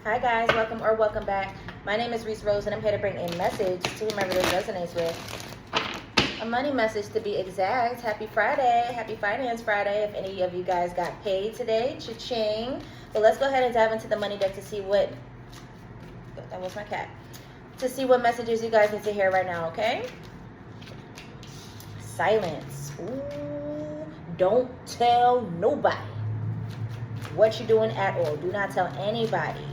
Hi guys, welcome back. My name is Rees Rose and I'm here to bring a message to whomever this resonates with. A money message to be exact. Happy Friday. Happy Finance Friday. If any of you guys got paid today, cha-ching. But let's go ahead and dive into the money deck to see what, that was my cat, to see what messages you guys need to hear right now, okay? Silence. Ooh, don't tell nobody what you're doing at all. Do not tell anybody.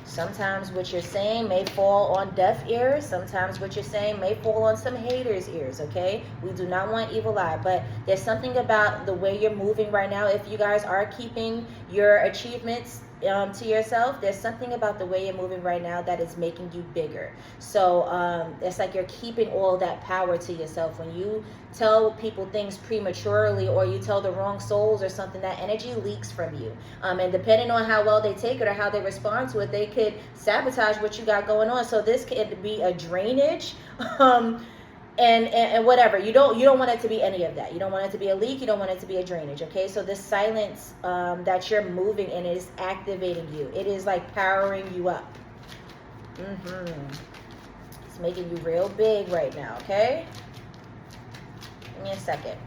Sometimes what you're saying may fall on deaf ears. Sometimes what you're saying may fall on some haters' ears, okay? We do not want evil eye, but there's something about the way you're moving right now. If you guys are keeping your achievements to yourself, there's something about the way you're moving right now that is making you bigger. So it's like you're keeping all that power to yourself. When you tell people things prematurely or you tell the wrong souls or something, that energy leaks from you. And depending on how well they take it or how they respond to it, they could sabotage what you got going on. So this could be a drainage. And whatever, you don't want it to be any of that. You don't want it to be a leak. You don't want it to be a drainage. Okay, so this silence that you're moving in is activating you. It is like powering you up. It's making you real big right now. Okay, give me a second.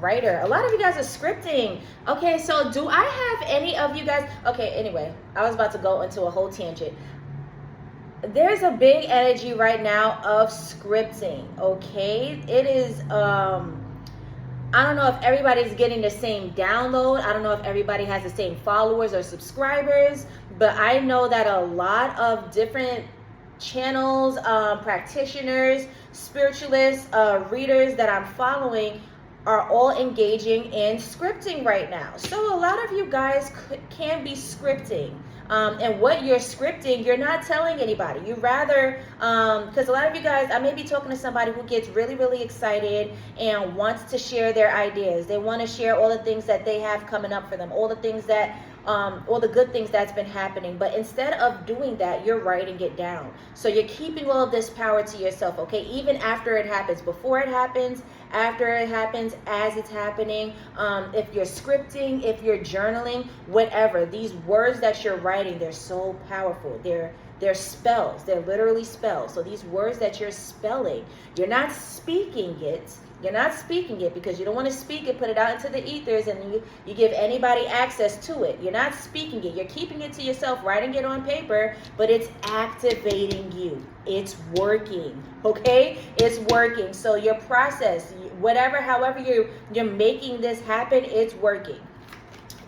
Writer, a lot of you guys are scripting. Okay, so do I have any of you guys? Okay, anyway, I was about to go into a whole tangent. There's a big energy right now of scripting, okay? It is, I don't know if everybody's getting the same download. I don't know if everybody has the same followers or subscribers, but I know that a lot of different channels, practitioners, spiritualists, readers that I'm following are all engaging in scripting right now. So a lot of you guys can be scripting. And what you're scripting, you're not telling anybody. You rather, because a lot of you guys, I may be talking to somebody who gets really, really excited and wants to share their ideas. They want to share all the things that they have coming up for them, all the things that, all the good things that's been happening. But instead of doing that, you're writing it down. So you're keeping all of this power to yourself, okay? Even after it happens, before it happens, after it happens, as it's happening, if you're scripting, if you're journaling, whatever, these words that you're writing, they're so powerful. They're spells. They're literally spells. So these words that you're spelling, you're not speaking it. You're not speaking it because you don't want to speak it, put it out into the ethers, and you give anybody access to it. You're not speaking it. You're keeping it to yourself, writing it on paper, but it's activating you. It's working, okay? It's working. So your process, whatever, however you're making this happen, it's working.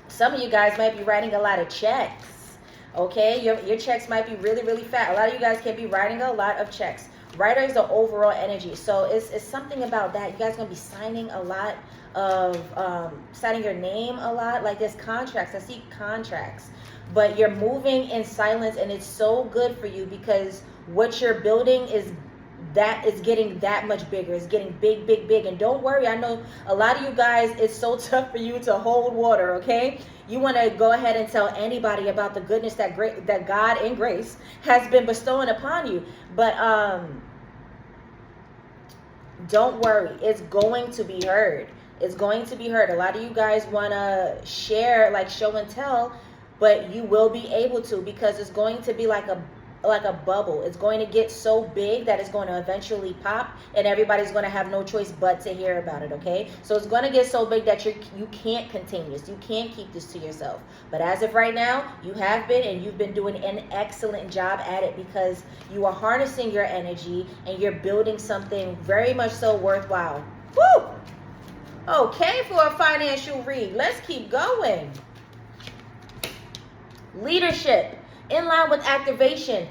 Some of you guys might be writing a lot of checks, okay? Your checks might be really, really fat. A lot of you guys can be writing a lot of checks. Writer is the overall energy. So it's something about that. You guys are going to be signing a lot of, signing your name a lot. Like there's contracts. I see contracts. But you're moving in silence and it's so good for you because what you're building is getting that much bigger. It's getting big, big, big. And don't worry, I know a lot of you guys, it's so tough for you to hold water, okay? You want to go ahead and tell anybody about the goodness that God in grace has been bestowing upon you. But don't worry, it's going to be heard. It's going to be heard. A lot of you guys want to share, like show and tell, but you will be able to because it's going to be like a bubble. It's going to get so big that it's going to eventually pop and everybody's going to have no choice but to hear about it, okay? So it's going to get so big that you can't contain this. You can't keep this to yourself. But as of right now, you have been, and you've been doing an excellent job at it because you are harnessing your energy and you're building something very much so worthwhile. Woo! Okay, for a financial read. Let's keep going. Leadership. In line with activation,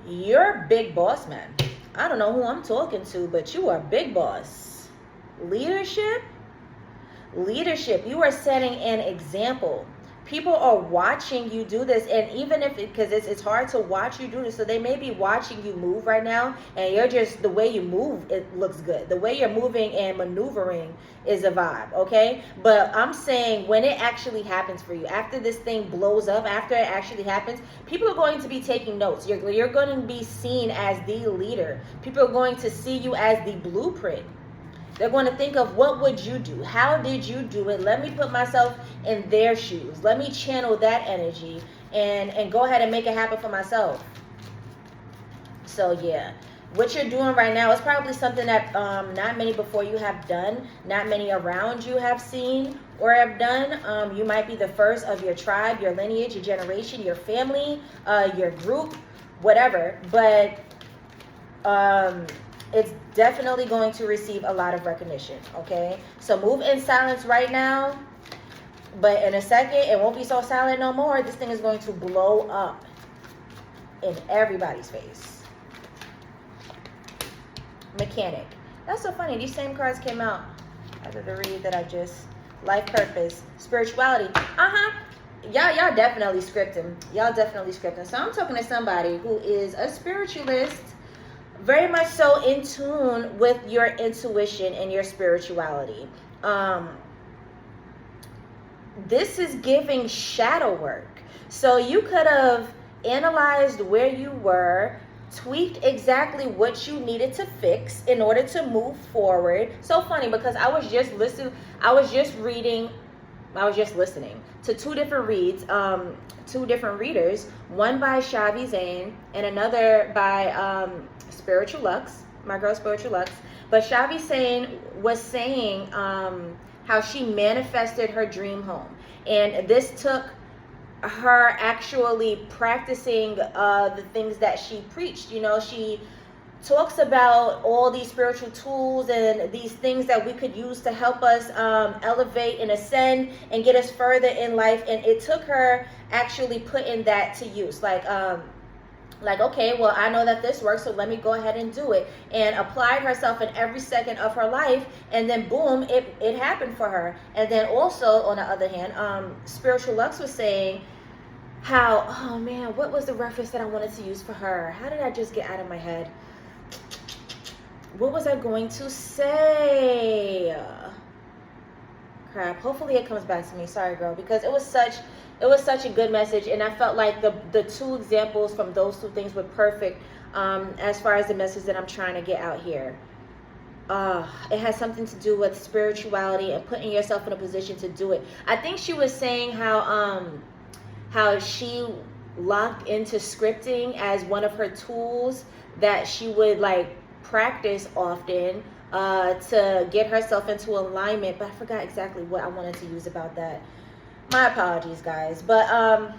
you're big boss, man. I don't know who I'm talking to, but you are big boss. Leadership, you are setting an example. People are watching you do this, and even if, because it's hard to watch you do this, so they may be watching you move right now, and you're just, the way you move, it looks good. The way you're moving and maneuvering is a vibe, okay? But I'm saying when it actually happens for you, after this thing blows up, after it actually happens, people are going to be taking notes. You're going to be seen as the leader. People are going to see you as the blueprint. They're going to think of, what would you do? How did you do it? Let me put myself in their shoes. Let me channel that energy and go ahead and make it happen for myself. So yeah, what you're doing right now is probably something that not many before you have done, not many around you have seen or have done. You might be the first of your tribe, your lineage, your generation, your family, your group, whatever. But it's definitely going to receive a lot of recognition, okay? So move in silence right now, but in a second, it won't be so silent no more. This thing is going to blow up in everybody's face. Mechanic. That's so funny. These same cards came out after the read that I just... Life purpose. Spirituality. Y'all definitely scripting. Y'all definitely scripting. So I'm talking to somebody who is a spiritualist, very much so in tune with your intuition and your spirituality. This is giving shadow work. So you could have analyzed where you were, tweaked exactly what you needed to fix in order to move forward. So funny, because I was just listening to two different reads, two different readers, one by Shavi Zane and another by Spiritual Lux, my girl Spiritual Lux. But Shavi Zane was saying how she manifested her dream home, and this took her actually practicing the things that she preached. You know, she talks about all these spiritual tools and these things that we could use to help us elevate and ascend and get us further in life. And it took her actually putting that to use, like, okay, well, I know that this works, so let me go ahead and do it, and applied herself in every second of her life, and then boom, it happened for her. And then also, on the other hand, Spiritual Lux was saying how, oh man, what was the reference that I wanted to use for her? How did I just get out of my head? What was I going to say? Crap, hopefully it comes back to me. Sorry, girl, because it was such a good message, and I felt like the two examples from those two things were perfect as far as the message that I'm trying to get out here. It has something to do with spirituality and putting yourself in a position to do it. I think she was saying how she locked into scripting as one of her tools that she would like practice often to get herself into alignment, but I forgot exactly what I wanted to use about that. My apologies, guys. But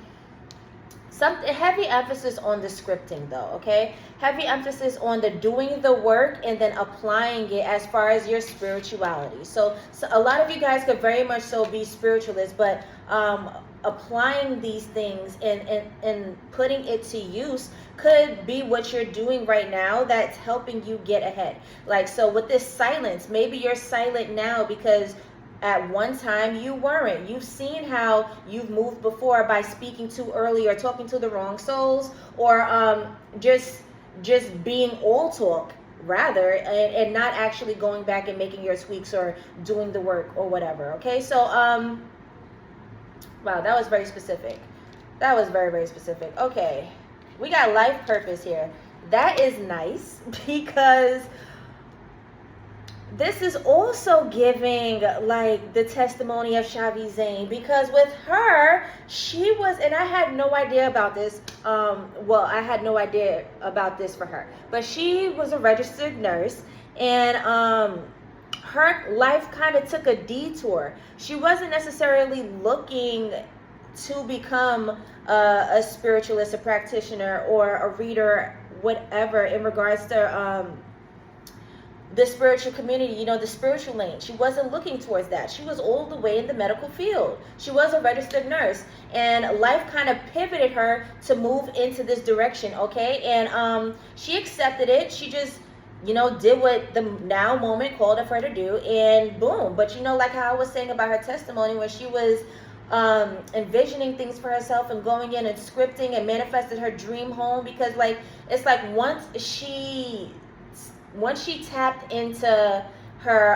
some heavy emphasis on the scripting though, okay? Heavy emphasis on the doing the work and then applying it as far as your spirituality. So a lot of you guys could very much so be spiritualists, but applying these things and putting it to use could be what you're doing right now that's helping you get ahead. Like, so with this silence, maybe you're silent now because at one time you weren't. You've seen how you've moved before by speaking too early or talking to the wrong souls, or just being all talk rather, and not actually going back and making your tweaks or doing the work or whatever. Okay, so wow, that was very specific. That was very, very specific. Okay, we got life purpose here. That is nice, because this is also giving like the testimony of Shavi Zane, because with her, she was, and I had no idea about this. Well, I had no idea about this for her, but she was a registered nurse, and her life kind of took a detour. She wasn't necessarily looking to become a spiritualist, a practitioner, or a reader, whatever, in regards to the spiritual community, you know, the spiritual lane. She wasn't looking towards that. She was all the way in the medical field. She was a registered nurse, and life kind of pivoted her to move into this direction, okay? And she accepted it. She just, you know, did what the now moment called for her to do, and boom. But you know, like how I was saying about her testimony, when she was envisioning things for herself and going in and scripting and manifested her dream home, because like, it's like once she tapped into her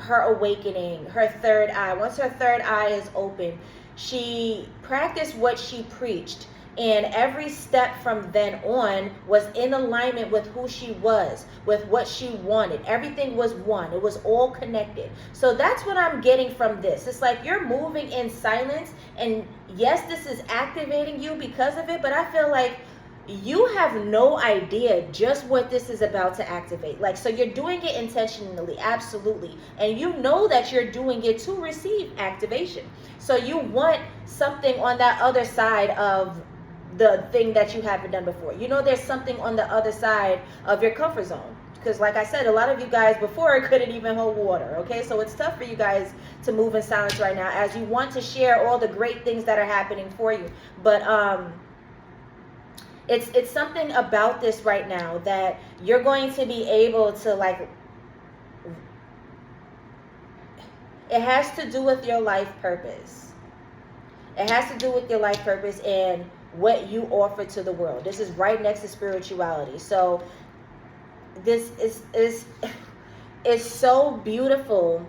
awakening, her third eye, once her third eye is open, she practiced what she preached. And every step from then on was in alignment with who she was, with what she wanted. Everything was one. It was all connected. So that's what I'm getting from this. It's like you're moving in silence, and yes, this is activating you because of it, but I feel like you have no idea just what this is about to activate. Like, so you're doing it intentionally, absolutely. And you know that you're doing it to receive activation. So you want something on that other side of the thing that you haven't done before. You know, there's something on the other side of your comfort zone. Because like I said, a lot of you guys before couldn't even hold water, okay? So it's tough for you guys to move in silence right now as you want to share all the great things that are happening for you. But it's something about this right now that you're going to be able to, like, it has to do with your life purpose. It has to do with your life purpose and what you offer to the world. This is right next to spirituality. So this is so beautiful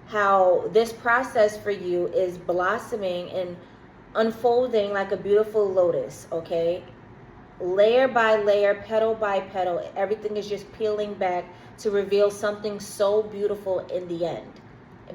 how this process for you is blossoming and unfolding like a beautiful lotus, okay? Layer by layer, petal by petal, everything is just peeling back to reveal something so beautiful in the end.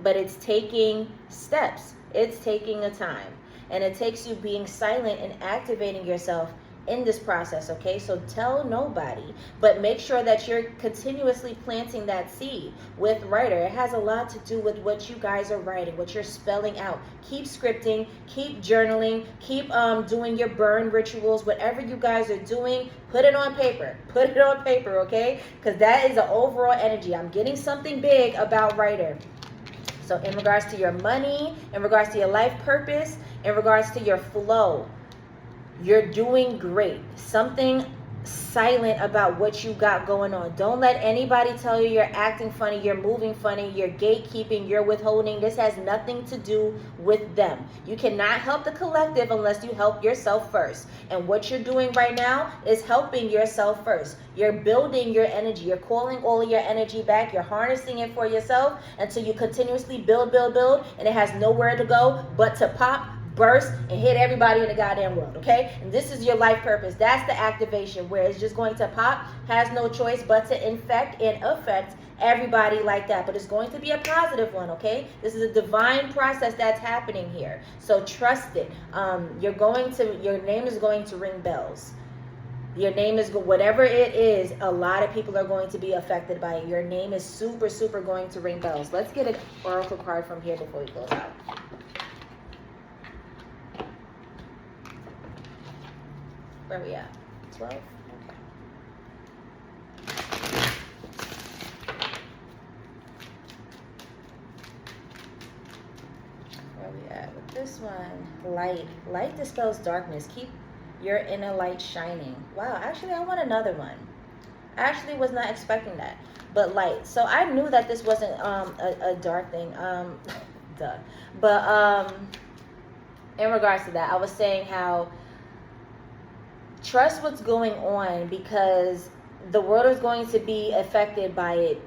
But it's taking steps. It's taking a time. And it takes you being silent and activating yourself in this process, okay? So tell nobody, but make sure that you're continuously planting that seed with writer. It has a lot to do with what you guys are writing, what you're spelling out. Keep scripting, keep journaling, keep doing your burn rituals, whatever you guys are doing, put it on paper. Put it on paper, okay? Because that is an overall energy. I'm getting something big about writer. So in regards to your money, in regards to your life purpose, in regards to your flow, you're doing great. Something silent about what you got going on. Don't let anybody tell you you're acting funny, you're moving funny, you're gatekeeping, you're withholding. This has nothing to do with them. You cannot help the collective unless you help yourself first. And what you're doing right now is helping yourself first. You're building your energy. You're calling all of your energy back. You're harnessing it for yourself until you continuously build, and it has nowhere to go but to pop, burst, and hit everybody in the goddamn world, okay? And this is your life purpose. That's the activation, where it's just going to pop, has no choice but to infect and affect everybody like that. But it's going to be a positive one, okay? This is a divine process that's happening here. So trust it. Your name is going to ring bells. Your name is, whatever it is, a lot of people are going to be affected by it. Your name is super, super going to ring bells. Let's get an oracle card from here before we close out. Where are we at? 12? Okay. Where are we at with this one? Light. Light dispels darkness. Keep your inner light shining. Wow, actually I want another one. I actually was not expecting that. But light. So I knew that this wasn't a dark thing. Duh. But in regards to that, I was saying how trust what's going on, because the world is going to be affected by it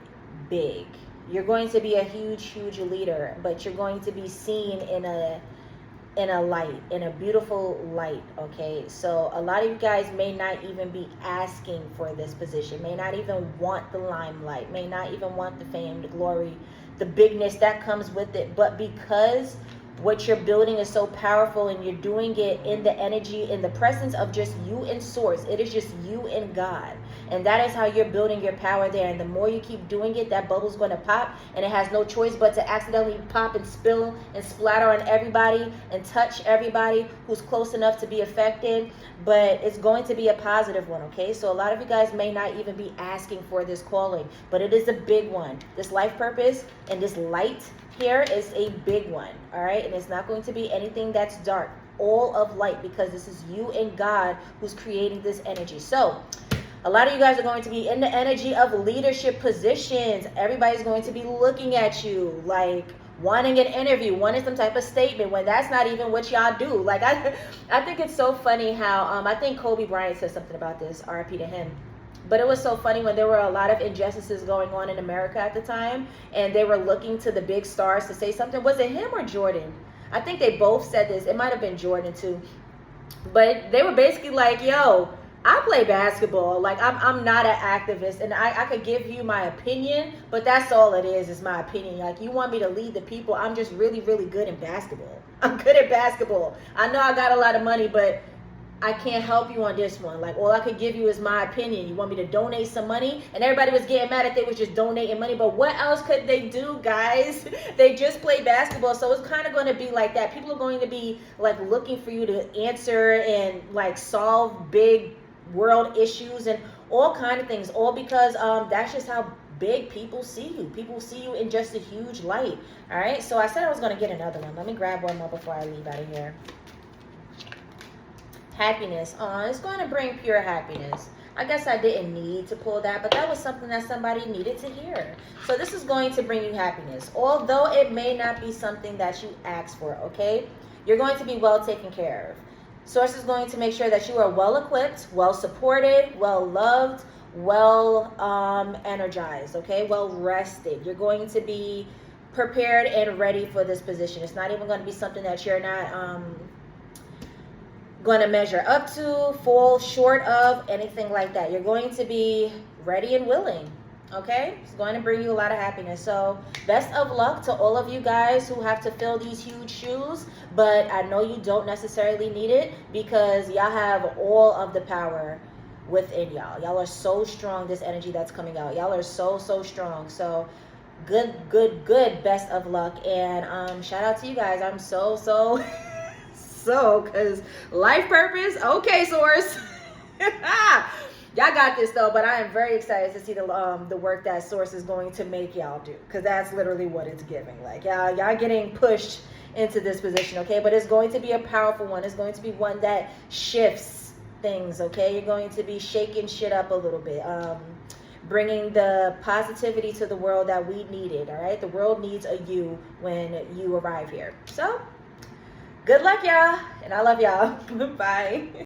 big. You're going to be a huge, huge leader, but you're going to be seen in a light, in a beautiful light, okay? So a lot of you guys may not even be asking for this position, may not even want the limelight, may not even want the fame, the glory, the bigness that comes with it, but because what you're building is so powerful and you're doing it in the energy, in the presence of just you and source. It is just you and God. And that is how you're building your power there. And the more you keep doing it, that bubble's going to pop. And it has no choice but to accidentally pop and spill and splatter on everybody and touch everybody who's close enough to be affected. But it's going to be a positive one, okay? So a lot of you guys may not even be asking for this calling, but it is a big one. This life purpose and this light here is a big one, all right? And it's not going to be anything that's dark, all of light, because this is you and God who's creating this energy. So a lot of you guys are going to be in the energy of leadership positions. Everybody's going to be looking at you like wanting an interview, wanting some type of statement, when that's not even what y'all do. Like, I think it's so funny how I think Kobe Bryant said something about this, RIP to him. But it was so funny when there were a lot of injustices going on in America at the time, and they were looking to the big stars to say something. Was it him or Jordan? I think they both said this. It might have been Jordan too. But they were basically like, yo, I play basketball. Like, I'm not an activist, and I could give you my opinion, but that's all it is my opinion. Like, you want me to lead the people, I'm just really, really good in basketball. I'm good at basketball. I know I got a lot of money, but I can't help you on this one. Like, all I could give you is my opinion. You want me to donate some money? And everybody was getting mad if they was just donating money. But what else could they do, guys? They just play basketball. So it's kind of going to be like that. People are going to be like looking for you to answer and like solve big world issues and all kind of things. All because that's just how big people see you. People see you in just a huge light. All right. So I said I was going to get another one. Let me grab one more before I leave out of here. Happiness. It's going to bring pure happiness. I guess I didn't need to pull that, but that was something that somebody needed to hear. So this is going to bring you happiness, although it may not be something that you asked for, okay? You're going to be well taken care of. Source is going to make sure that you are well equipped, well supported, well loved, well energized, okay? Well rested. You're going to be prepared and ready for this position. It's not even going to be something that you're not going to measure up to, fall short of, anything like that. You're going to be ready and willing, okay? It's going to bring you a lot of happiness. So best of luck to all of you guys who have to fill these huge shoes, but I know you don't necessarily need it because y'all have all of the power within y'all. Y'all are so strong, this energy that's coming out. Y'all are so strong. So good best of luck, and shout out to you guys. I'm so because life purpose, okay, source. Y'all got this though, but I am very excited to see the work that source is going to make y'all do, because that's literally what it's giving. Like, y'all getting pushed into this position, okay? But it's going to be a powerful one. It's going to be one that shifts things, okay? You're going to be shaking shit up a little bit, bringing the positivity to the world that we needed. All right, the world needs a you when you arrive here. So good luck, y'all, and I love y'all. Bye.